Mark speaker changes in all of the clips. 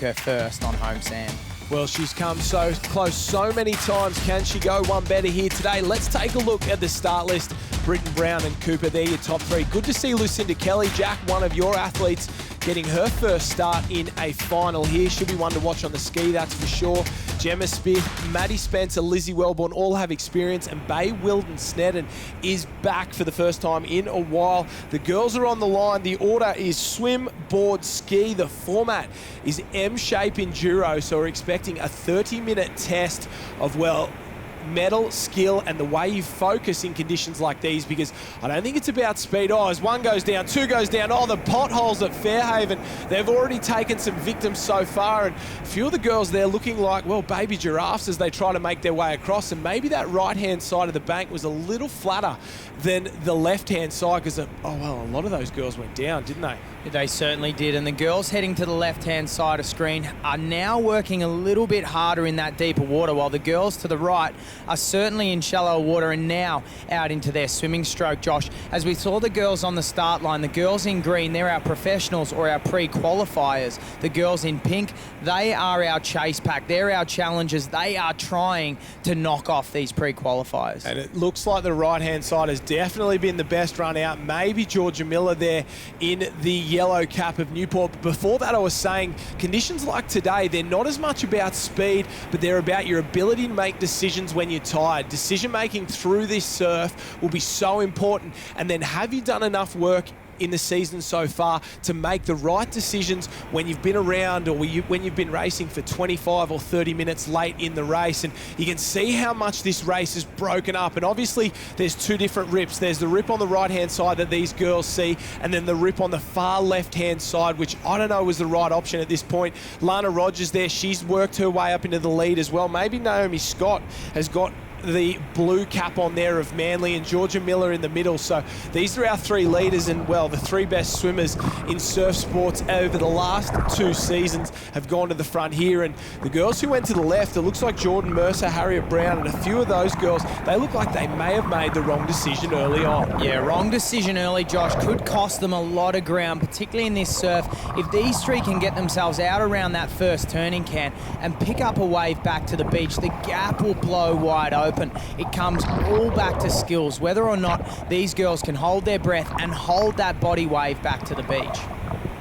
Speaker 1: her first on home sand.
Speaker 2: Well, she's come so close so many times. Can she go one better here today? Let's take a look at the start list. Britton Brown and Cooper, they're your top three. Good to see Lucinda Kelly, Jack, one of your athletes, getting her first start in a final here. Should be one to watch on the ski, that's for sure. Gemma Smith, Maddie Spencer, Lizzie Wellborn all have experience, and Bay Wilden Sneddon is back for the first time in a while. The girls are on the line. The order is swim, board, ski. The format is M-shape enduro, so we're expecting a 30-minute test of, well, medal, skill, and the way you focus in conditions like these, because I don't think it's about speed. Oh, as one goes down, two goes down. Oh, the potholes at Fairhaven, they've already taken some victims so far, and a few of the girls there looking like, well, baby giraffes as they try to make their way across, and maybe that right-hand side of the bank was a little flatter than the left-hand side, because, a lot of those girls went down, didn't they?
Speaker 1: They certainly did, and the girls heading to the left-hand side of screen are now working a little bit harder in that deeper water, while the girls to the right are certainly in shallow water and now out into their swimming stroke, Josh. As we saw the girls on the start line, the girls in green, they're our professionals or our pre-qualifiers. The girls in pink, they are our chase pack. They're our challengers. They are trying to knock off these pre-qualifiers.
Speaker 2: And it looks like the right-hand side has definitely been the best run out. Maybe Georgia Miller there in the yellow cap of Newport. But before that, I was saying conditions like today, they're not as much about speed, but they're about your ability to make decisions when you're tired. Decision making through this surf will be so important. And then, have you done enough work in the season so far to make the right decisions when you've been around, or when you've been racing for 25 or 30 minutes late in the race? And you can see how much this race is broken up. And obviously there's two different rips. There's the rip on the right hand side that these girls see, and then the rip on the far left hand side, which I don't know was the right option at this point. Lana Rogers there, she's worked her way up into the lead as well. Maybe Naomi Scott has got the blue cap on there of Manly, and Georgia Miller in the middle. So these are our three leaders, and, well, the three best swimmers in surf sports over the last 2 seasons have gone to the front here. And the girls who went to the left, it looks like Jordan Mercer, Harriet Brown, and a few of those girls, they look like they may have made the wrong decision early on.
Speaker 1: Yeah, wrong decision early, Josh. Could cost them a lot of ground, particularly in this surf. If these three can get themselves out around that first turning can and pick up a wave back to the beach, the gap will blow wide open. It comes all back to skills, whether or not these girls can hold their breath and hold that body wave back to the beach.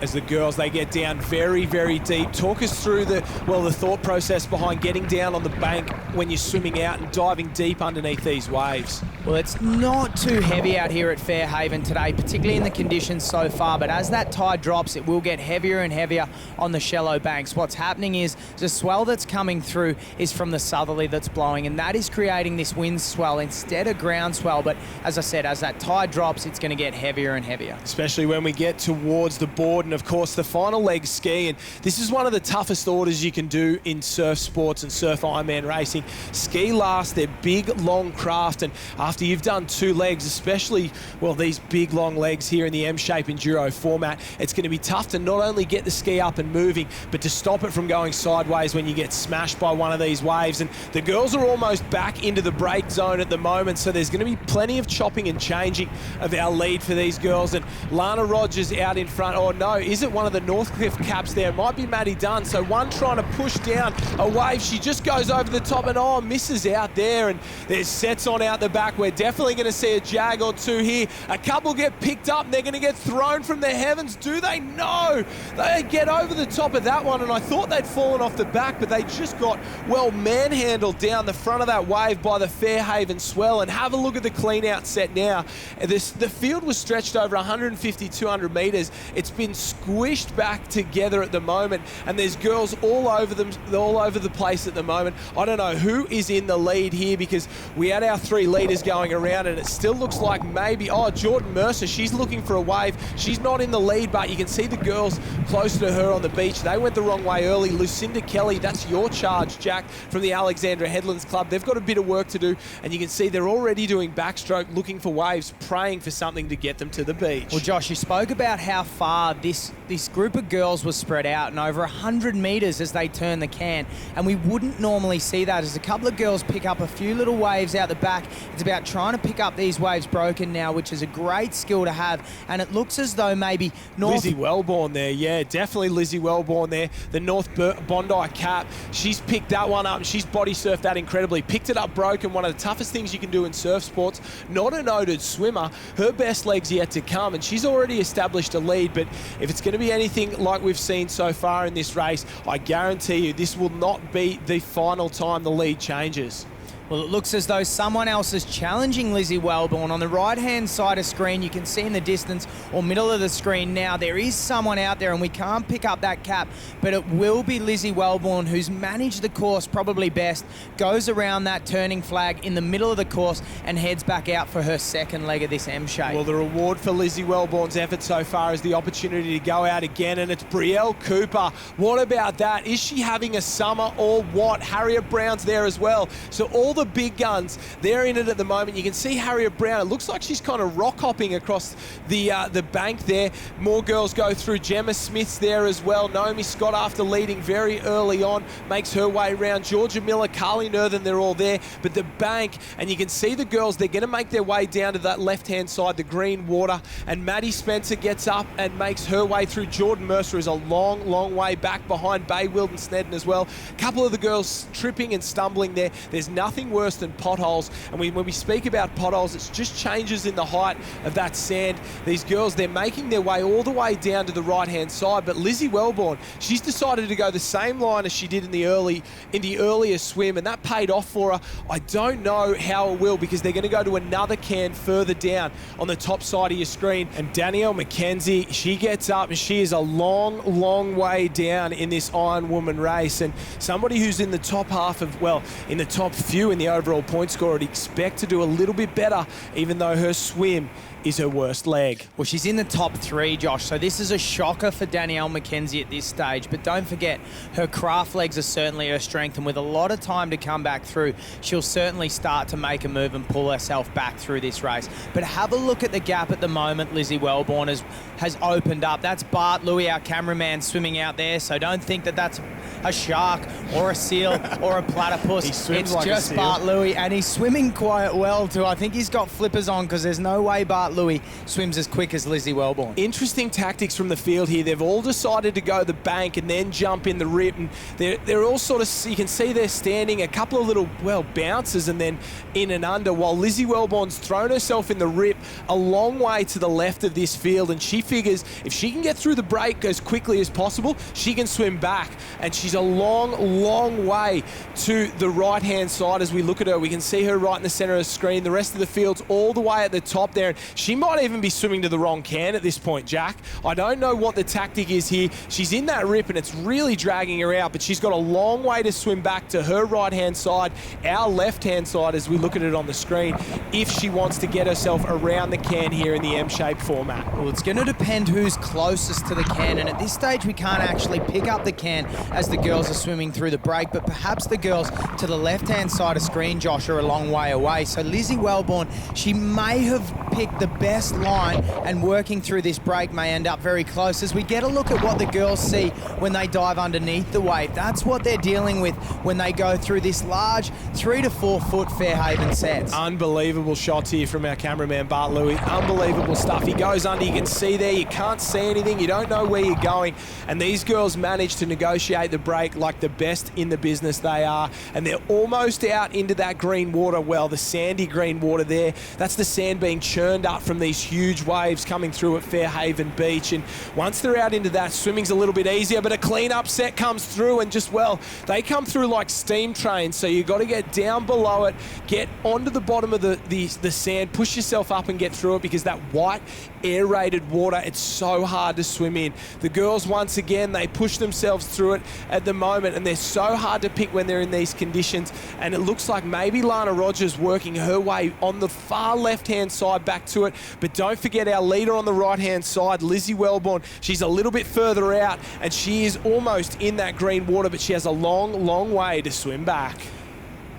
Speaker 2: As the girls, they get down very, very deep. Talk us through the thought process behind getting down on the bank when you're swimming out and diving deep underneath these waves.
Speaker 1: Well, it's not too heavy out here at Fairhaven today, particularly in the conditions so far, but as that tide drops, it will get heavier and heavier on the shallow banks. What's happening is the swell that's coming through is from the southerly that's blowing, and that is creating this wind swell instead of ground swell. But as I said, as that tide drops, it's going to get heavier and heavier.
Speaker 2: Especially when we get towards the board and, of course, the final leg ski. And this is one of the toughest orders you can do in surf sports and surf Ironman racing. Ski last, they're big, long craft, and after you've done 2 legs, especially, well, these big, long legs here in the M-shape enduro format, it's going to be tough to not only get the ski up and moving, but to stop it from going sideways when you get smashed by one of these waves. And the girls are almost back into the break zone at the moment, so there's going to be plenty of chopping and changing of our lead for these girls. And Lana Rogers out in front. Oh no, is it one of the Northcliffe caps there? It might be Maddie Dunn. So one trying to push down a wave. She just goes over the top and misses out there. And there's sets on out the back. We're definitely going to see a jag or two here. A couple get picked up and they're going to get thrown from the heavens. Do they? No. They get over the top of that one, and I thought they'd fallen off the back, but they just got, well, manhandled down the front of that wave by the Fairhaven swell. And have a look at the clean out set now. The field was stretched over 150, 200 metres. It's been squished back together at the moment, and there's girls all over the place at the moment. I don't know who is in the lead here, because we had our 3 leaders going around, and it still looks like maybe, Jordan Mercer, she's looking for a wave. She's not in the lead, but you can see the girls closer to her on the beach. They went the wrong way early. Lucinda Kelly, that's your charge, Jack, from the Alexandra Headlands Club. They've got a bit of work to do, and you can see they're already doing backstroke, looking for waves, praying for something to get them to the beach.
Speaker 1: Well, Josh, you spoke about how far this this group of girls was spread out and over 100 metres as they turn the can, and we wouldn't normally see that as a couple of girls pick up a few little waves out the back. It's about trying to pick up these waves broken now, which is a great skill to have, and it looks as though maybe
Speaker 2: Lizzie Wellborn there, yeah, definitely Lizzie Wellborn there, the North Bondi cap. She's picked that one up and she's body surfed that incredibly. Picked it up broken, one of the toughest things you can do in surf sports. Not a noted swimmer, her best leg's yet to come, and she's already established a lead, but if it's going to be anything like we've seen so far in this race, I guarantee you this will not be the final time the lead changes.
Speaker 1: Well, it looks as though someone else is challenging Lizzie Wellborn. On the right-hand side of screen, you can see in the distance or middle of the screen now, there is someone out there and we can't pick up that cap, but it will be Lizzie Wellborn who's managed the course probably best, goes around that turning flag in the middle of the course and heads back out for her second leg of this M shape.
Speaker 2: Well, the reward for Lizzie Wellborn's effort so far is the opportunity to go out again, and it's Brielle Cooper. What about that? Is she having a summer or what? Harriet Brown's there as well. So all the big guns, they're in it at the moment. You can see Harriet Brown. It looks like she's kind of rock hopping across the bank there. More girls go through. Gemma Smith's there as well. Naomi Scott, after leading very early on, makes her way around. Georgia Miller, Carly Nerthen, they're all there. But the bank, and you can see the girls, they're going to make their way down to that left-hand side, the green water. And Maddie Spencer gets up and makes her way through. Jordan Mercer is a long, long way back behind Bay Wilden Snedden as well. A couple of the girls tripping and stumbling there. There's nothing worse than potholes, and when we speak about potholes, it's just changes in the height of that sand. These girls, they're making their way all the way down to the right-hand side, but Lizzie Wellborn, she's decided to go the same line as she did in the earlier swim, and that paid off for her. I don't know how it will, because they're going to go to another can further down on the top side of your screen, and Danielle McKenzie, she gets up and she is a long, long way down in this Ironwoman race, and somebody who's in the top half of, well, in the top few in the overall point score, I'd expect to do a little bit better, even though her swim is her worst leg.
Speaker 1: Well, she's in the top 3, Josh, so this is a shocker for Danielle McKenzie at this stage, but don't forget, her craft legs are certainly her strength, and with a lot of time to come back through, she'll certainly start to make a move and pull herself back through this race. But have a look at the gap at the moment Lizzie Wellborn has opened up. That's Bart Louie, our cameraman, swimming out there, so don't think that that's a shark or a seal or a platypus.
Speaker 2: It's like
Speaker 1: just Bart Louie, and he's swimming quite well too. I think he's got flippers on, because there's no way Bart Louie swims as quick as Lizzie Wellborn.
Speaker 2: Interesting tactics from the field here. They've all decided to go the bank and then jump in the rip, and they're all sort of, you can see they're standing a couple of little, well, bounces and then in and under, while Lizzie Wellborn's thrown herself in the rip a long way to the left of this field, and she figures if she can get through the break as quickly as possible, she can swim back, and she's a long, long way to the right-hand side. As we look at her, we can see her right in the center of the screen. The rest of the field's all the way at the top there. She might even be swimming to the wrong can at this point, Jack. I don't know what the tactic is here. She's in that rip and it's really dragging her out, but she's got a long way to swim back to her right-hand side, our left-hand side as we look at it on the screen, if she wants to get herself around the can here in the M-shaped format.
Speaker 1: Well, it's going to depend who's closest to the can, and at this stage we can't actually pick up the can as the girls are swimming through the break, but perhaps the girls to the left-hand side of screen, Josh, are a long way away. So Lizzie Wellborn, she may have picked the best line, and working through this break may end up very close. As we get a look at what the girls see when they dive underneath the wave, that's what they're dealing with when they go through this large 3 to 4 foot Fairhaven sets.
Speaker 2: Unbelievable shots here from our cameraman Bart Louie. Unbelievable stuff. He goes under, you can see there, you can't see anything, you don't know where you're going, and these girls manage to negotiate the break like the best in the business they are, and they're almost out into that green water. Well, the sandy green water there, that's the sand being churned up from these huge waves coming through at Fairhaven Beach, and once they're out into that, swimming's a little bit easier, but a clean-up set comes through, and just, well, they come through like steam trains, so you've got to get down below it, get onto the bottom of the sand, push yourself up and get through it, because that white aerated water, it's so hard to swim in. The girls, once again, they push themselves through it at the moment, and they're so hard to pick when they're in these conditions, and it looks like maybe Lana Rogers working her way on the far left-hand side back to it, but don't forget our leader on the right-hand side, Lizzie Wellborn. She's a little bit further out, and she is almost in that green water, but she has a long, long way to swim back.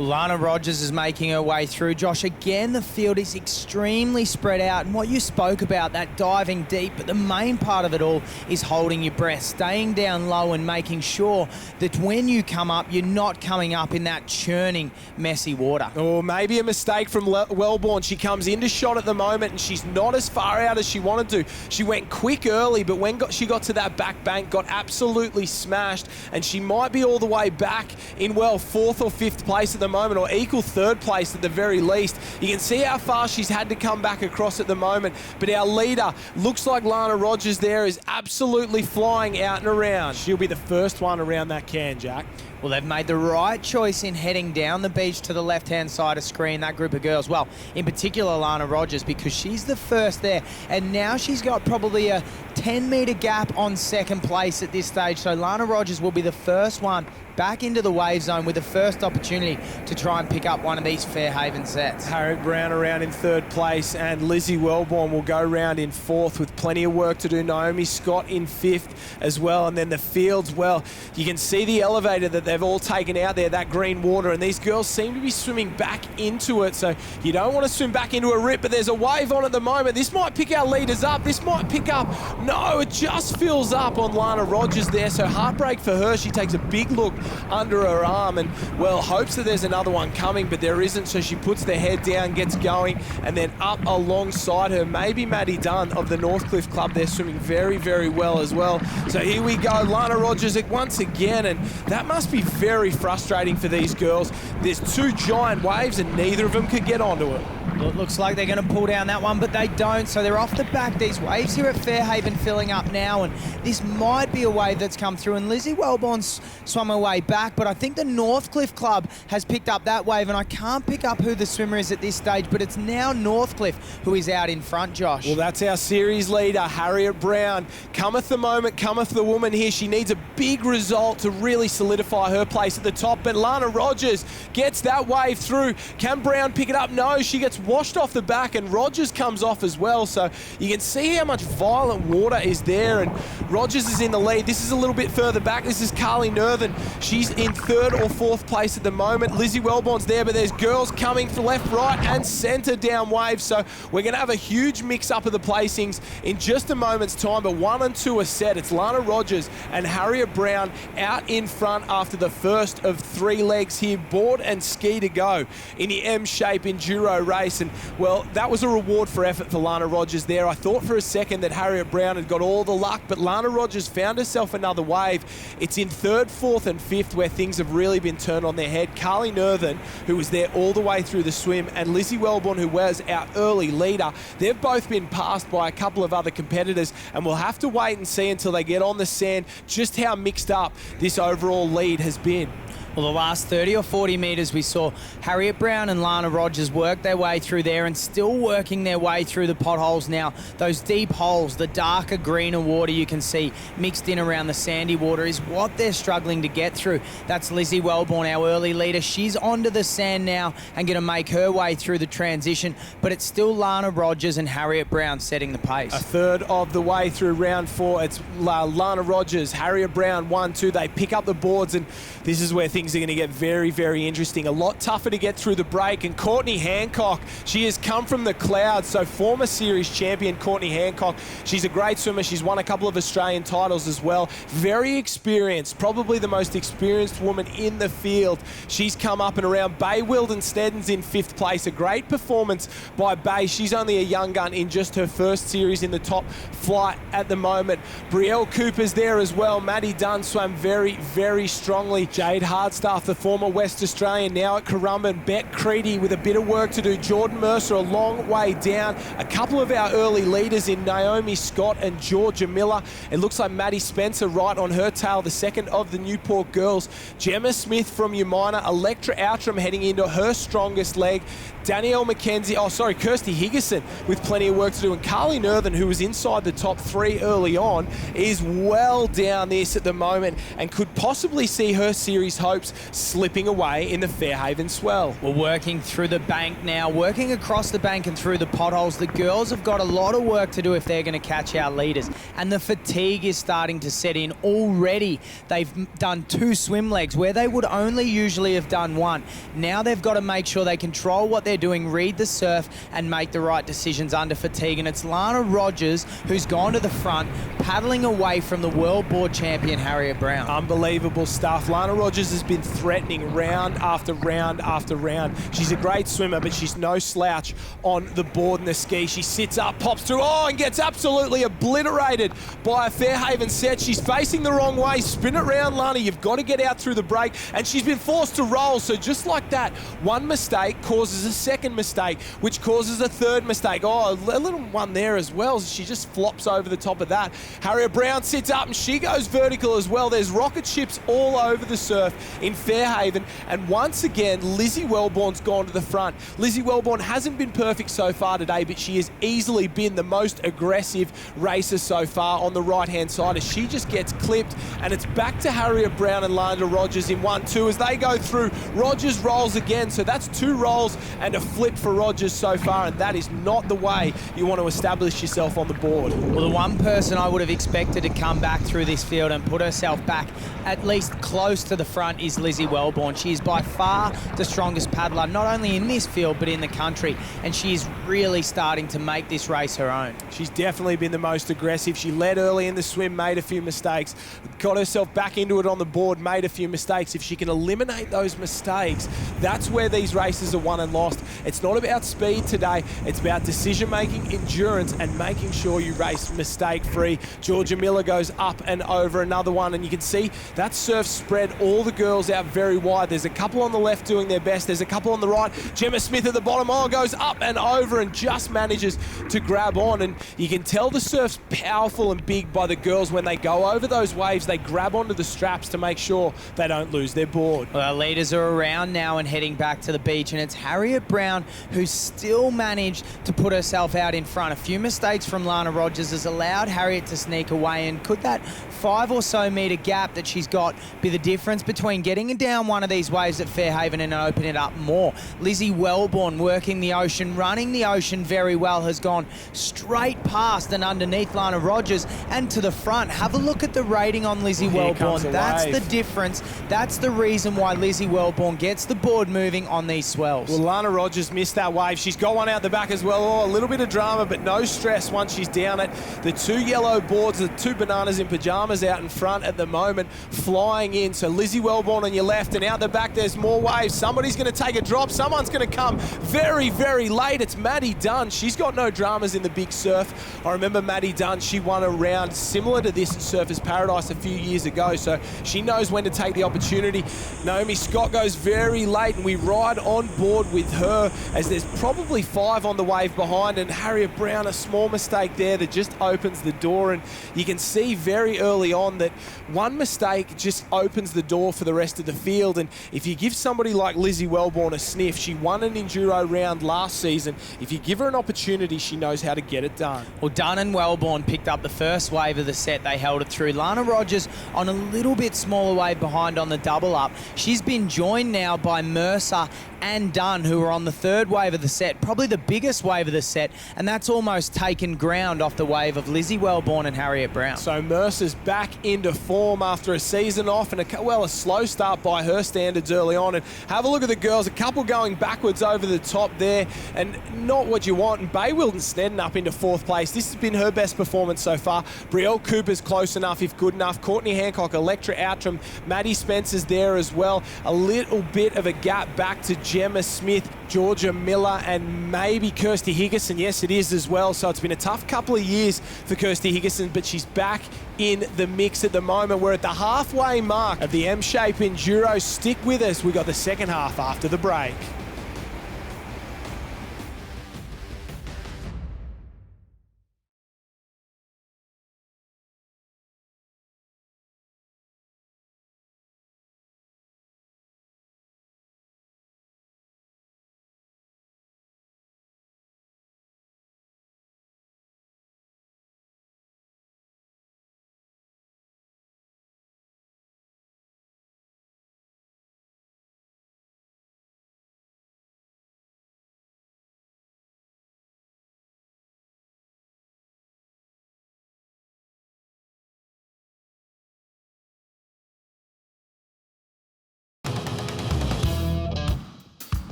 Speaker 1: Well, Lana Rogers is making her way through. Josh, again, the field is extremely spread out. And what you spoke about, that diving deep, but the main part of it all is holding your breath, staying down low and making sure that when you come up, you're not coming up in that churning, messy water.
Speaker 2: Or maybe a mistake from Wellborn. She comes into shot at the moment and she's not as far out as she wanted to. She went quick early, but when she got to that back bank, got absolutely smashed, and she might be all the way back in, well, 4th or 5th place at the moment, or equal 3rd place at the very least. You can see how far she's had to come back across at the moment, but our leader looks like Lana Rogers there is absolutely flying out and around. She'll be the first one around that can, Jack.
Speaker 1: Well, they've made the right choice in heading down the beach to the left-hand side of screen, that group of girls. Well, in particular, Lana Rogers, because she's the first there. And now she's got probably a 10-metre gap on 2nd place at this stage. So Lana Rogers will be the first one back into the wave zone with the first opportunity to try and pick up one of these Fairhaven sets.
Speaker 2: Harriet Brown around in 3rd place, and Lizzie Wellborn will go round in 4th with plenty of work to do. Naomi Scott in 5th as well. And then the fields, well, you can see the elevator that they've all taken out there, that green water, and these girls seem to be swimming back into it. So you don't want to swim back into a rip, but there's a wave on at the moment. This might pick our leaders up. This might pick up. No, it just fills up on Lana Rogers there. So heartbreak for her. She takes a big look under her arm and, well, hopes that there's another one coming, but there isn't. So she puts the head down, gets going, and then up alongside her, maybe Maddie Dunn of the Northcliffe Club. They're swimming very, very well as well. So here we go, Lana Rogers once again, and that must be very frustrating for these girls. There's 2 giant waves and neither of them could get onto it.
Speaker 1: Well, it looks like they're going to pull down that one, but they don't. So they're off the back. These waves here at Fairhaven filling up now, and this might be a wave that's come through. And Lizzie Wellborn's swum her way back, but I think the Northcliffe Club has picked up that wave, and I can't pick up who the swimmer is at this stage, but it's now Northcliffe who is out in front, Josh.
Speaker 2: Well, that's our series leader, Harriet Brown. Cometh the moment, cometh the woman here. She needs a big result to really solidify her place at the top, but Lana Rogers gets that wave through. Can Brown pick it up? No, she gets washed off the back, and Rogers comes off as well. So you can see how much violent water is there, and Rogers is in the lead. This is a little bit further back. This is Carly Nerthen. She's in 3rd or 4th place at the moment. Lizzie Wellborn's there, but there's girls coming from left, right, and centre down waves. So we're going to have a huge mix-up of the placings in just a moment's time, but 1 and 2 are set. It's Lana Rogers and Harriet Brown out in front after the first of 3 legs here. Board and ski to go in the M-shape enduro race. And, well, that was a reward for effort for Lana Rogers there. I thought for a second that Harriet Brown had got all the luck, but Lana Rogers found herself another wave. It's in 3rd, 4th, and 5th where things have really been turned on their head. Carly Nerthen, who was there all the way through the swim, and Lizzie Wellborn, who was our early leader, they've both been passed by a couple of other competitors, and we'll have to wait and see until they get on the sand just how mixed up this overall lead has been.
Speaker 1: Well, the last 30 or 40 metres we saw Harriet Brown and Lana Rogers work their way through there and still working their way through the potholes now. Those deep holes, the darker, greener water you can see mixed in around the sandy water is what they're struggling to get through. That's Lizzie Wellborn, our early leader. She's onto the sand now and going to make her way through the transition, but it's still Lana Rogers and Harriet Brown setting the pace.
Speaker 2: A third of the way through round 4. It's Lana Rogers, Harriet Brown, 1, 2. They pick up the boards, and this is where things are going to get very, very interesting. A lot tougher to get through the break. And Courtney Hancock, she has come from the clouds. So former series champion Courtney Hancock, she's a great swimmer. She's won a couple of Australian titles as well. Very experienced, probably the most experienced woman in the field. She's come up and around. Bay Wilden-Steddon's in 5th place. A great performance by Bay. She's only a young gun in just her first series in the top flight at the moment. Brielle Cooper's there as well. Maddie Dunn swam very, very strongly. Jade Hardstaff, the former West Australian, now at Currumbin. Beck Creedy with a bit of work to do. Jordan Mercer a long way down. A couple of our early leaders in Naomi Scott and Georgia Miller. It looks like Maddie Spencer right on her tail, the second of the Newport girls. Gemma Smith from Umina. Electra Outram heading into her strongest leg. Danielle McKenzie, Kirsty Higginson with plenty of work to do. And Carly Nerthen, who was inside the top 3 early on, is well down this at the moment and could possibly see her series hopes ropes, slipping away in the Fairhaven swell.
Speaker 1: We're working through the bank now, working across the bank and through the potholes. The girls have got a lot of work to do if they're going to catch our leaders. And the fatigue is starting to set in already. They've done 2 swim legs where they would only usually have done 1. Now they've got to make sure they control what they're doing, read the surf, and make the right decisions under fatigue. And it's Lana Rogers who's gone to the front, paddling away from the world board champion, Harriet Brown.
Speaker 2: Unbelievable stuff. Lana Rogers has been threatening round after round after round. She's a great swimmer, but she's no slouch on the board and the ski. She sits up, pops through, and gets absolutely obliterated by a Fairhaven set. She's facing the wrong way. Spin it round, Lana. You've got to get out through the break. And she's been forced to roll. So just like that, one mistake causes a second mistake, which causes a third mistake. A little one there as well. She just flops over the top of that. Harriet Brown sits up and she goes vertical as well. There's rocket ships all over the surf in Fairhaven. And once again, Lizzie Wellborn's gone to the front. Lizzie Wellborn hasn't been perfect so far today, but she has easily been the most aggressive racer so far on the right-hand side as she just gets clipped. And it's back to Harriet Brown and Lana Rogers in 1-2 as they go through. Rogers rolls again, so that's 2 rolls and a flip for Rogers so far, and that is not the way you want to establish yourself on the board.
Speaker 1: Well, the one person I would have expected to come back through this field and put herself back at least close to the front is Lizzie Wellborn. She is by far the strongest paddler, not only in this field, but in the country, and she is really starting to make this race her own.
Speaker 2: She's definitely been the most aggressive. She led early in the swim, made a few mistakes, got herself back into it on the board, made a few mistakes. If she can eliminate those mistakes, that's where these races are won and lost. It's not about speed today. It's about decision-making, endurance, and making sure you race mistake-free. Georgia Miller goes up and over another one, and you can see that surf spread all the girls out very wide. There's a couple on the left doing their best. There's a couple on the right. Gemma Smith at the bottom, goes up and over and just manages to grab on. And you can tell the surf's powerful and big by the girls. When they go over those waves, they grab onto the straps to make sure they don't lose their board.
Speaker 1: Well, our leaders are around now and heading back to the beach, and it's Harriet Brown who's still managed to put herself out in front. A few mistakes from Lana Rogers has allowed Harriet to sneak away, and could that 5 or so metre gap that she's got be the difference between getting down one of these waves at Fairhaven and open it up more? Lizzie Wellborn working the ocean, running the ocean very well, has gone straight past and underneath Lana Rogers and to the front. Have a look at the rating on Lizzie Wellborn. That's the difference. That's the reason why Lizzie Wellborn gets the board moving on these swells.
Speaker 2: Well, Lana Rogers missed that wave. She's got one out the back as well. A little bit of drama, but no stress once she's down it. The 2 yellow boards, the 2 bananas in pyjamas out in front at the moment, flying in. So Lizzie Wellborn on your left, and out the back there's more waves. Somebody's going to take a drop. Someone's going to come very, very late. It's Maddie Dunn. She's got no dramas in the big surf. I remember Maddie Dunn. She won a round similar to this at Surfers Paradise a few years ago, so she knows when to take the opportunity. Naomi Scott goes very late, and we ride on board with her as there's probably 5 on the wave behind, and Harriet Brown, a small mistake there that just opens the door. And you can see very early on that one mistake just opens the door for the rest of the field. And if you give somebody like Lizzie Wellborn a sniff, she won an enduro round last season. If you give her an opportunity, she knows how to get it done.
Speaker 1: Well, Dunn and Wellborn picked up the first wave of the set. They held it through. Lana Rogers on a little bit smaller wave behind on the double up. She's been joined now by Mercer and Dunn, who are on the 3rd wave of the set, probably the biggest wave of the set, and that's almost taken ground off the wave of Lizzie Wellborn and Harriet Brown.
Speaker 2: So Mercer's back into form after a season off and a slow start by her standards early on. And have a look at the girls, a couple going backwards over the top there, and not what you want. And Bay Wilton Snedden up into 4th place. This has been her best performance so far. Brielle Cooper's close enough if good enough. Courtney Hancock, Electra Outram, Maddie Spencer's there as well. A little bit of a gap back to Gemma Smith, Georgia Miller, and maybe Kirsty Higginson. Yes, it is as well. So it's been a tough couple of years for Kirsty Higginson, but she's back in the mix at the moment. We're at the halfway mark of the M-Shape Enduro. Stick with us. We got the second half after the break.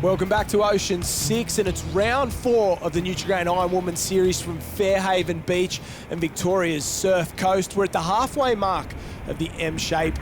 Speaker 2: Welcome back to Ocean 6, and it's round 4 of the Nutri Ironwomen series from Fairhaven Beach and Victoria's Surf Coast. We're at the halfway mark of the M-shape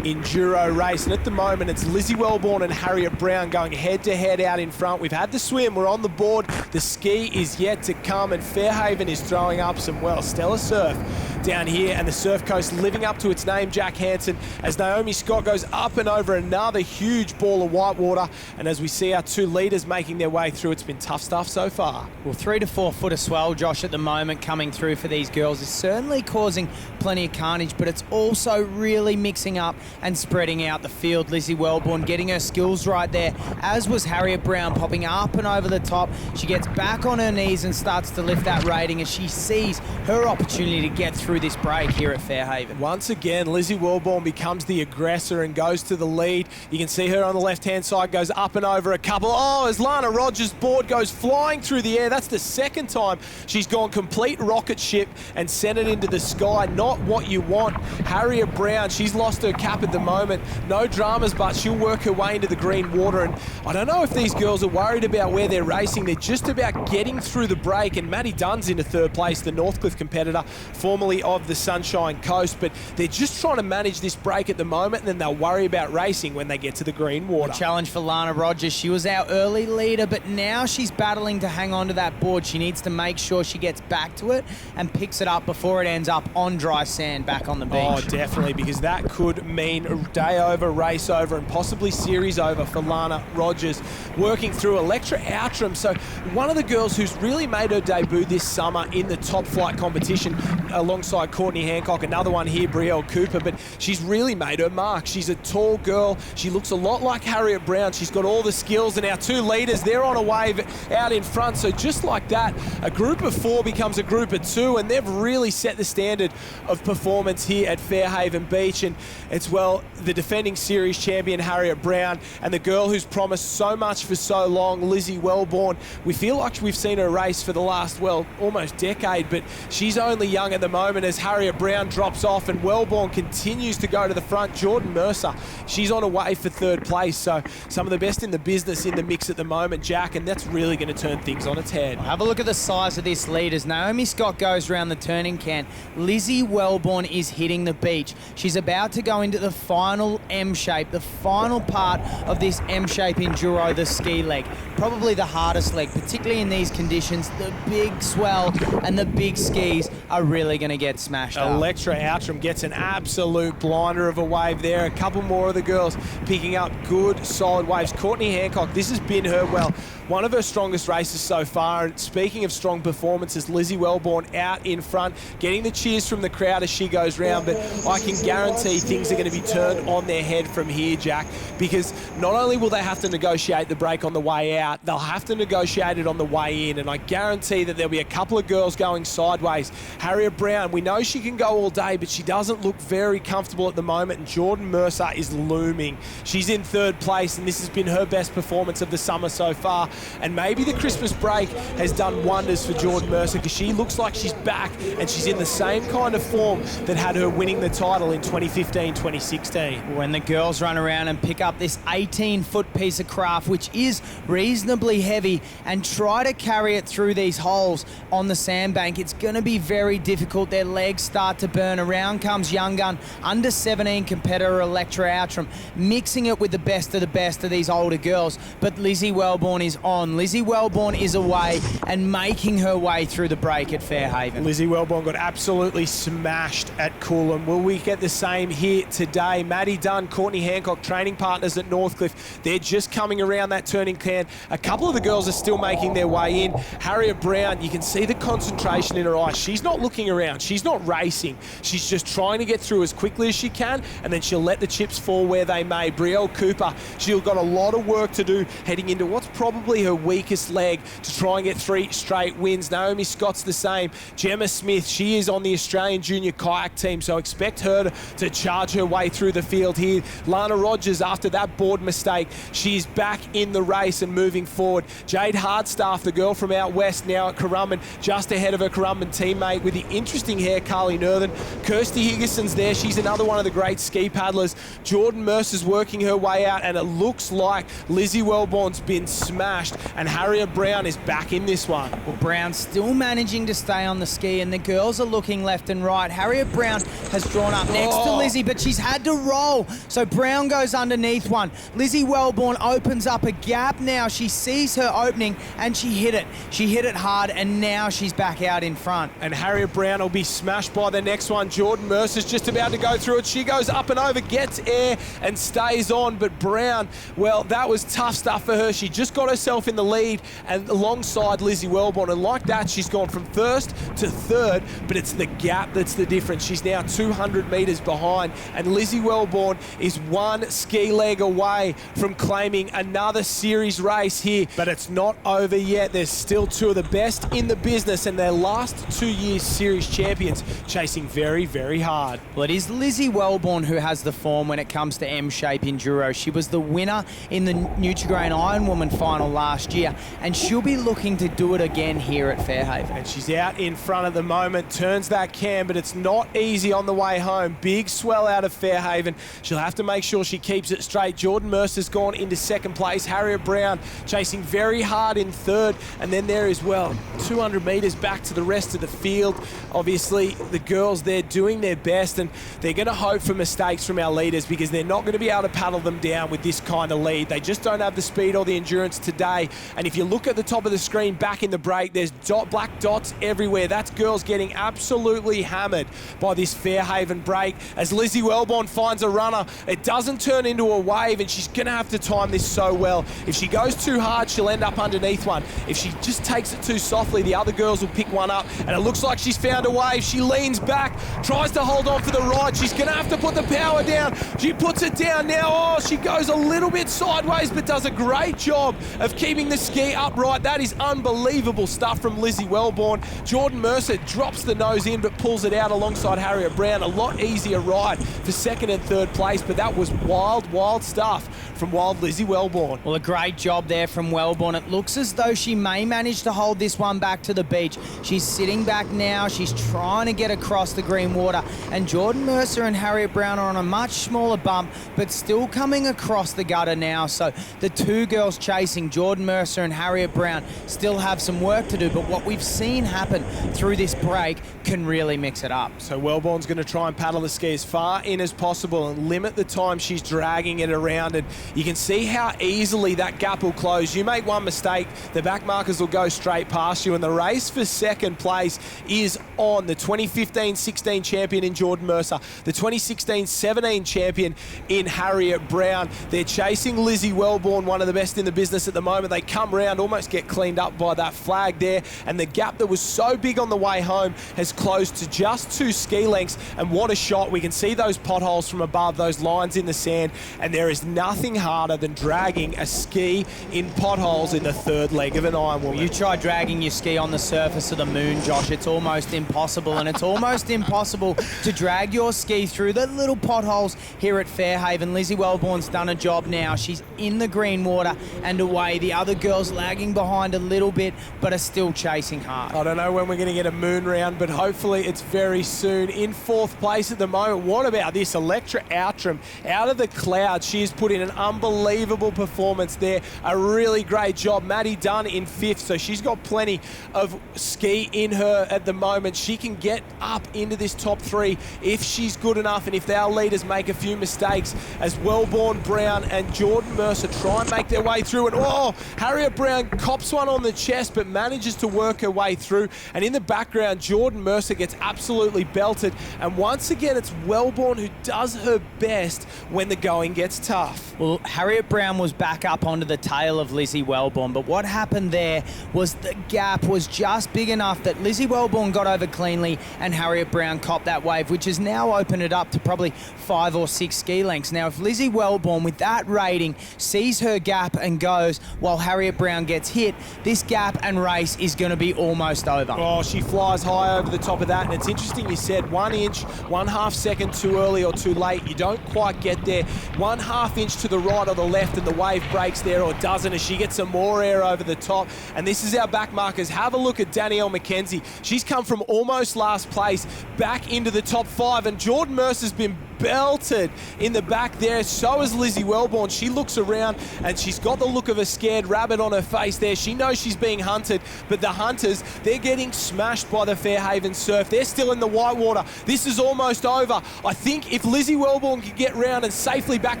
Speaker 2: enduro race, and at the moment it's Lizzie Wellborn and Harriet Brown going head-to-head out in front. We've had the swim, we're on the board, the ski is yet to come, and Fairhaven is throwing up some, well, stellar surf down here, and the Surf Coast living up to its name, Jack Hansen, as Naomi Scott goes up and over another huge ball of whitewater, and as we see our two leaders making their way through, it's been tough stuff so far.
Speaker 1: Well, 3 to 4 foot of swell, Josh, at the moment coming through for these girls is certainly causing plenty of carnage, but it's also really mixing up and spreading out the field. Lizzie Wellborn getting her skills right there, as was Harriet Brown, popping up and over the top. She gets back on her knees and starts to lift that rating as she sees her opportunity to get through this break here at Fairhaven.
Speaker 2: Once again, Lizzie Wellborn becomes the aggressor and goes to the lead. You can see her on the left-hand side, goes up and over a couple. Oh, as Lana Rogers' board goes flying through the air. That's the second time she's gone complete rocket ship and sent it into the sky. Not what you want. Harriet Brown, she's lost her cap at the moment. No dramas, but she'll work her way into the green water. And I don't know if these girls are worried about where they're racing. They're just about getting through the break. And Maddie Dunn's into third place, the Northcliffe competitor, formerly of the Sunshine Coast. But they're just trying to manage this break at the moment, and then they'll worry about racing when they get to the green water.
Speaker 1: A challenge for Lana Rogers. She was our early leader, but now she's battling to hang on to that board. She needs to make sure she gets back to it and picks it up before it ends up on dry sand back on the beach.
Speaker 2: Oh, definitely, because that could mean day over, race over, and possibly series over for Lana Rogers. Working through Electra Outram, so one of the girls who's really made her debut this summer in the top flight competition alongside Courtney Hancock, another one here, Brielle Cooper, but she's really made her mark. She's a tall girl. She looks a lot like Harriet Brown. She's got all the skills, and our two leaders, they're on a wave out in front. So just like that, a group of 4 becomes a group of 2, and they've really set the standard of performance here at Fairhaven Beach. And it's, well, the defending series champion Harriet Brown and the girl who's promised so much for so long, Lizzie Wellborn. We feel like we've seen her race for the last, well, almost decade, but she's only young at the moment as Harriet Brown drops off and Wellborn continues to go to the front. Jordan Mercer, she's on her way for third place, so some of the best in the business in the mix at the moment, Jack, and that's really going to turn things on its head.
Speaker 1: Have a look at the size of this lead as Naomi Scott goes around the turning can. Lizzie Wellborn is hitting the beach. She's about to go into the final M-shape, the final part of this M-shape enduro, the ski leg. Probably the hardest leg, particularly in these conditions. The big swell and the big skis are really going to get smashed up.
Speaker 2: Electra Outram gets an absolute blinder of a wave there. A couple more of the girls picking up good, solid waves. Courtney Hancock, this has been her, well, one of her strongest races so far. And speaking of strong performances, Lizzie Wellborn out in front, getting the cheers from the crowd as she goes round. But I can guarantee things are going to be turned on their head from here, Jack, because not only will they have to negotiate the break on the way out, they'll have to negotiate it on the way in. And I guarantee that there'll be a couple of girls going sideways. Harriet Brown, we know she can go all day, but she doesn't look very comfortable at the moment. And Jordan Mercer is looming. She's in third place, and this has been her best performance of the summer so far. And maybe the Christmas break has done wonders for Jordan Mercer, because she looks like she's back and she's in the same kind of form that had her winning the title in 2015-2016.
Speaker 1: When the girls run around and pick up this 18-foot piece of craft, which is reasonably heavy, and try to carry it through these holes on the sandbank, it's going to be very difficult. Their legs start to burn. Around comes young gun, under 17 competitor Electra Outram, mixing it with the best of these older girls. But Lizzie Wellborn is on. Lizzie Wellborn is away and making her way through the break at Fairhaven.
Speaker 2: Lizzie Wellborn got absolutely smashed at Coolum. Will we get the same here today? Maddie Dunn, Courtney Hancock, training partners at Northcliffe. They're just coming around that turning can. A couple of the girls are still making their way in. Harriet Brown, you can see the concentration in her eyes. She's not looking around. She's not racing. She's just trying to get through as quickly as she can, and then she'll let the chips fall where they may. Brielle Cooper, she's got a lot of work to do heading into what's probably her weakest leg to try and get 3 straight wins. Naomi Scott's the same. Gemma Smith, she is on the Australian junior kayak team, so expect her to charge her way through the field here. Lana Rogers, after that board mistake, she's back in the race and moving forward. Jade Hardstaff, the girl from out west, now at Currumbin, just ahead of her Currumbin teammate, with the interesting hair, Carly Nerthen. Kirsty Higginson's there. She's another one of the great ski paddlers. Jordan Mercer's working her way out, and it looks like Lizzie Wellborn's been smashed, and Harriet Brown is back in this one.
Speaker 1: Well, Brown's still managing to stay on the ski, and the girls are looking left and right. Harriet Brown has drawn up next to Lizzie, but she's had to roll. So Brown goes underneath one. Lizzie Wellborn opens up a gap now. She sees her opening, and she hit it. She hit it hard, and now she's back out in front.
Speaker 2: And Harriet Brown will be smashed by the next one. Jordan Mercer's just about to go through it. She goes up and over, gets air, and stays on. But Brown, well, that was tough stuff for her. She just got herself in the lead and alongside Lizzie Wellborn. And like that, she's gone from first to third, but it's the gap that's the difference. She's now 200 metres behind, and Lizzie Wellborn is one ski leg away from claiming another series race here. But it's not over yet. There's still two of the best in the business, and their last 2 years series champions chasing very, very hard.
Speaker 1: Well, it is Lizzie Wellborn who has the form when it comes to M-Shape Enduro. She was the winner in the Nutri Ironwomen final last year, and she'll be looking to do it again here at Fairhaven.
Speaker 2: And she's out in front at the moment, turns that cam, but it's not easy on the way home. Big swell out of Fairhaven. She'll have to make sure she keeps it straight. Jordan Mercer's gone into second place. Harriet Brown chasing very hard in third, and then there is, well, 200 metres back to the rest of the field. Obviously, the girls, they're doing their best, and they're going to hope for mistakes from our leaders because they're not going to be able to paddle them down with this kind of lead. They just don't have the speed or the endurance today. And if you look at the top of the screen back in the break, there's black dots everywhere. That's girls getting absolutely hammered by this Fairhaven break. As Lizzie Wellborn finds a runner, it doesn't turn into a wave, and she's going to have to time this so well. If she goes too hard, she'll end up underneath one. If she just takes it too softly, the other girls will pick one up, and it looks like she's found a wave. She leans back, tries to hold on for the ride. She's going to have to put the power down. She puts it down now. Oh, she goes a little bit sideways, but does a great job of keeping the ski upright. That is unbelievable stuff from Lizzie Wellborn. Jordan Mercer drops the nose in, but pulls it out alongside Harriet Brown. A lot easier ride for second and third place, but that was wild, wild stuff from wild Lizzie Wellborn.
Speaker 1: Well, a great job there from Wellborn. It looks as though she may manage to hold this one back to the beach. She's sitting back now. She's trying to get across the green water, and Jordan Mercer and Harriet Brown are on a much smaller bump, but still coming across the gutter now. So the two girls chasing, Jordan Mercer and Harriet Brown, still have some work to do, but what we've seen happen through this break can really mix it up.
Speaker 2: So Wellborn's going to try and paddle the ski as far in as possible and limit the time she's dragging it around, and you can see how easily that gap will close. You make one mistake, the back markers will go straight past you, and the race for second place is on. The 2015-16 champion in Jordan Mercer, the 2016-17 champion in Harriet Brown. They're chasing Lizzie Wellborn, one of the best in the business at the moment. They come round, almost get cleaned up by that flag there, and the gap that was so big on the way home has closed to just 2 ski lengths. And what a shot. We can see those potholes from above, those lines in the sand, and there is nothing harder than dragging a ski in potholes in the third leg of an Ironwoman.
Speaker 1: You try dragging your ski on the surface of the moon, Josh, it's almost impossible, and it's almost impossible to drag your ski through the little potholes here at Fairhaven. Lizzie Wellborn's done a job now. She's in the green water and away. The other girls lagging behind a little bit, but are still chasing hard.
Speaker 2: I don't know when we're going to get a moon round, but hopefully it's very soon. In fourth place at the moment. What about this? Electra Outram out of the clouds. She has put in an unbelievable performance there. A really great job. Maddie Dunn in fifth, so she's got plenty of ski in her at the moment. She can get up into this top 3 if she's good enough, and if our leaders make a few mistakes, as Wellborn, Brown and Jordan Mercer try and make their way through. And oh, Harriet Brown cops one on the chest, but manages to work her way through. And in the background, Jordan Mercer gets absolutely belted. And once again, it's Wellborn who does her best when the going gets tough.
Speaker 1: Well, Harriet Brown was back up onto the tail of Lizzie Wellborn, but what happened there was the gap was just big enough that Lizzie Wellborn got over cleanly and Harriet Brown copped that wave, which has now opened it up to probably 5 or 6 ski lengths. Now, if Lizzie Wellborn with that rating sees her gap and goes while Harriet Brown gets hit, this gap and race is going to be almost over.
Speaker 2: Oh, she flies high over the top of that, and it's interesting you said 1 inch, 1/2 second too early or too late. You don't quite get there. 1/2 inch to the right or the left, and the wave breaks there, or doesn't, as she gets some more air over the top. And this is our back markers. Have a look at Danielle McKenzie. She's come from almost almost last place, back into the top 5. And Jordan Mercer's been belted in the back there. So is Lizzie Wellborn. She looks around and she's got the look of a scared rabbit on her face there. She knows she's being hunted, but the hunters, they're getting smashed by the Fairhaven surf. They're still in the whitewater. This is almost over. I think if Lizzie Wellborn can get round and safely back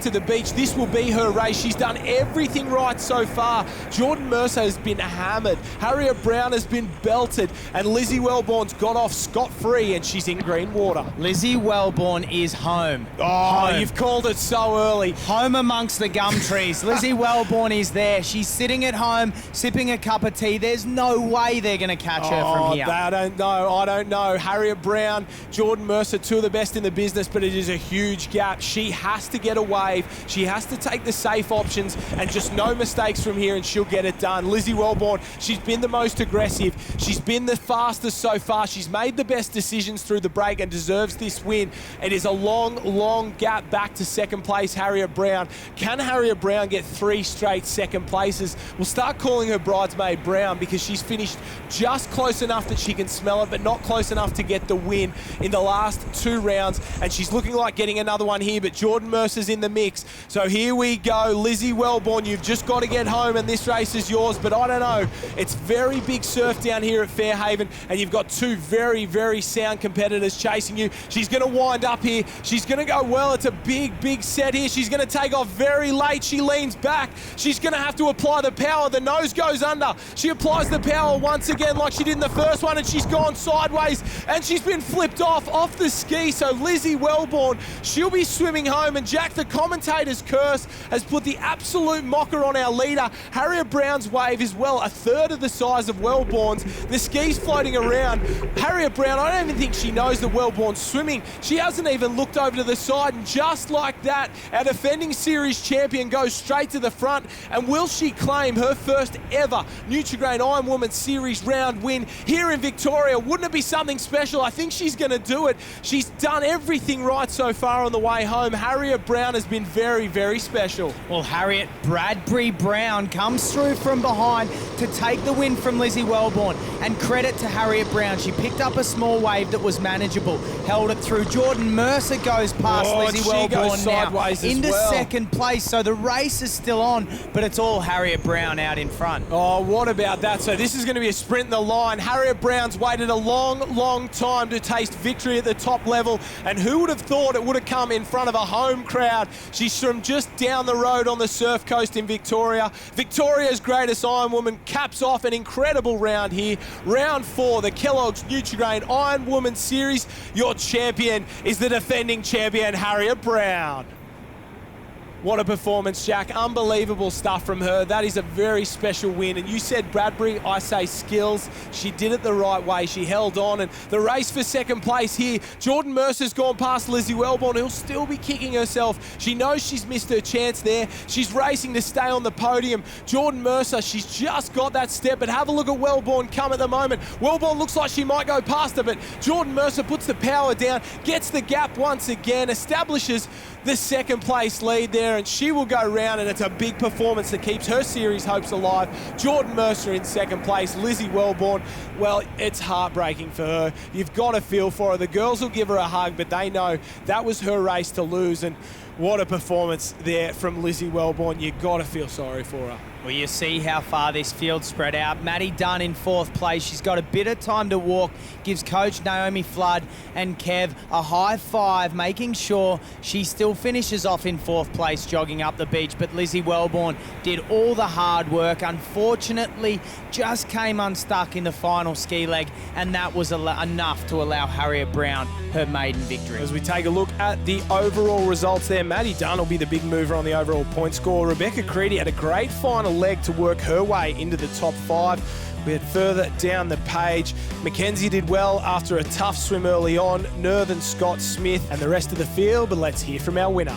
Speaker 2: to the beach, this will be her race. She's done everything right so far. Jordan Mercer has been hammered. Harriet Brown has been belted, and Lizzie Wellborn's got off scot-free, and she's in green water.
Speaker 1: Lizzie Wellborn is home.
Speaker 2: Home. You've called it so early.
Speaker 1: Home amongst the gum trees. Lizzie Wellborn is there. She's sitting at home, sipping a cup of tea. There's no way they're going to catch her from here.
Speaker 2: I don't know. Harriet Brown, Jordan Mercer, two of the best in the business, but it is a huge gap. She has to get a wave. She has to take the safe options and just no mistakes from here, and she'll get it done. Lizzie Wellborn, she's been the most aggressive. She's been the fastest so far. She's made the best decisions through the break and deserves this win. It is a long gap back to second place, Harriet Brown. Can Harriet Brown get 3 straight second places? We'll start calling her Bridesmaid Brown because she's finished just close enough that she can smell it, but not close enough to get the win in the last 2 rounds. And she's looking like getting another one here, but Jordan Mercer's in the mix. So here we go. Lizzie Wellborn, you've just got to get home and this race is yours, but I don't know. It's very big surf down here at Fairhaven, and you've got 2 very sound competitors chasing you. She's going to wind up here. She's going to go well. It's a big set here. She's going to take off very late. She leans back. She's going to have to apply the power. The nose goes under. She applies the power once again like she did in the first one, and she's gone sideways, and she's been flipped off the ski. So Lizzie Wellborn, she'll be swimming home, and Jack, the commentator's curse, has put the absolute mocker on our leader. Harriet Brown's wave is well a third of the size of Wellborn's. The ski's floating around. Harriet Brown, I don't even think she knows that Wellborn's swimming. She hasn't even looked over to the side, and just like that, our defending series champion goes straight to the front. And will she claim her first ever Nutri-Grain Ironwomen series round win here in Victoria? Wouldn't it be something special? I think she's going to do it. She's done everything right so far on the way home. Harriet Brown has been very special.
Speaker 1: Well, Harriet Bradbury Brown comes through from behind to take the win from Lizzie Wellborn. And credit to Harriet Brown. She picked up a small wave that was manageable, held it through. Jordan Mercer goes past Lizzie Wellborn now into second place. So the race is still on, but it's all Harriet Brown out in front.
Speaker 2: Oh, what about that? So this is going to be a sprint in the line. Harriet Brown's waited a long time to taste victory at the top level, and who would have thought it would have come in front of a home crowd? She's from just down the road on the surf coast in Victoria. Victoria's greatest Ironwoman caps off an incredible round here. Round 4, the Kellogg's Nutri-Grain Ironwoman Series. Your champion is the defending champion, Harriet Brown. What a performance, Jack. Unbelievable stuff from her. That is a very special win. And you said Bradbury, I say skills. She did it the right way. She held on. And the race for second place here, Jordan Mercer's gone past Lizzie Wellborn, who'll still be kicking herself. She knows she's missed her chance there. She's racing to stay on the podium. Jordan Mercer, she's just got that step. But have a look at Wellborn come at the moment. Wellborn looks like she might go past her, but Jordan Mercer puts the power down, gets the gap once again, establishes the second place lead there, and she will go round, and it's a big performance that keeps her series hopes alive. Jordan Mercer in second place. Lizzie Wellborn, well, it's heartbreaking for her. You've got to feel for her. The girls will give her a hug, but they know that was her race to lose, and what a performance there from Lizzie Wellborn. You've got to feel sorry for her.
Speaker 1: Well, you see how far this field spread out. Maddie Dunn in 4th place. She's got a bit of time to walk. Gives coach Naomi Flood and Kev a high five, making sure she still finishes off in 4th place, jogging up the beach. But Lizzie Wellborn did all the hard work. Unfortunately, just came unstuck in the final ski leg, and that was enough to allow Harriet Brown her maiden victory.
Speaker 2: As we take a look at the overall results there, Maddie Dunn will be the big mover on the overall point score. Rebecca Creedy had a great final leg to work her way into the top 5. We had further down the page, Mackenzie did well after a tough swim early on, Nerthan, Scott, Smith and the rest of the field, but let's hear from our winner.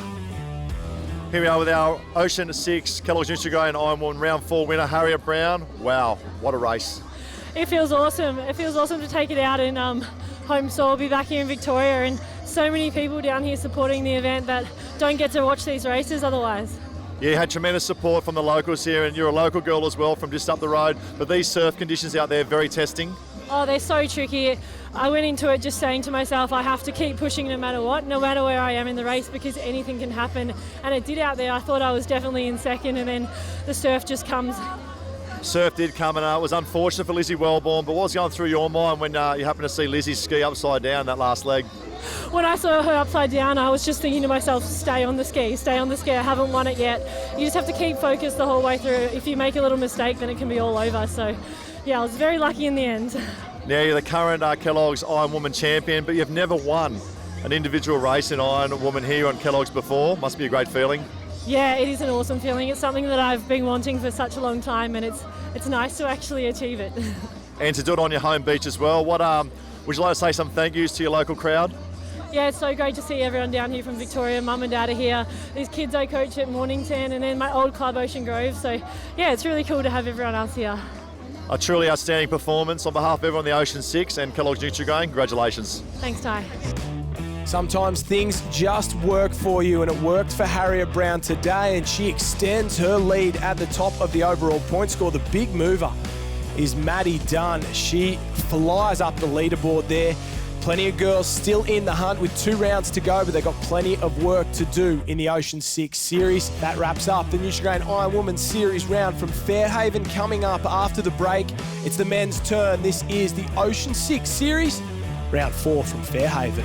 Speaker 3: Here we are with our Ocean 6 Kellogg's Nutri-Grain Ironwoman Round 4 winner, Harriet Brown. Wow, what a race.
Speaker 4: It feels awesome. It feels awesome to take it out in home soil, be back here in Victoria, and so many people down here supporting the event that don't get to watch these races otherwise.
Speaker 3: Yeah, you had tremendous support from the locals here, and you're a local girl as well from just up the road, but these surf conditions out there, very testing.
Speaker 4: Oh, they're so tricky. I went into it just saying to myself, I have to keep pushing no matter what, no matter where I am in the race, because anything can happen. And it did out there. I thought I was definitely in second, and then the surf just comes.
Speaker 3: Surf did come, and it was unfortunate for Lizzie Wellborn, but what was going through your mind when you happened to see Lizzie ski upside down that last leg?
Speaker 4: When I saw her upside down, I was just thinking to myself, stay on the ski, stay on the ski. I haven't won it yet. You just have to keep focused the whole way through. If you make a little mistake, then it can be all over. So, yeah, I was very lucky in the end.
Speaker 3: Now, you're the current Kellogg's Ironwoman champion, but you've never won an individual race in Ironwoman here on Kellogg's before. Must be a great feeling.
Speaker 4: Yeah, it is an awesome feeling. It's something that I've been wanting for such a long time, and it's nice to actually achieve it.
Speaker 3: And to do it on your home beach as well. What would you like to say some thank yous to your local crowd?
Speaker 4: Yeah, it's so great to see everyone down here from Victoria. Mum and Dad are here. These kids I coach at Mornington, and then my old club, Ocean Grove. So, yeah, it's really cool to have everyone else here.
Speaker 3: A truly outstanding performance on behalf of everyone in the Ocean 6 and Kellogg's Nutri. Congratulations.
Speaker 4: Thanks, Ty.
Speaker 2: Sometimes things just work for you, and it worked for Harriet Brown today, and she extends her lead at the top of the overall point score. The big mover is Maddie Dunn. She flies up the leaderboard there. Plenty of girls still in the hunt with 2 rounds to go, but they've got plenty of work to do in the Ocean 6 Series. That wraps up the Nutri Ironwoman Series round from Fairhaven. Coming up after the break, it's the men's turn. This is the Ocean 6 Series, round 4 from Fairhaven.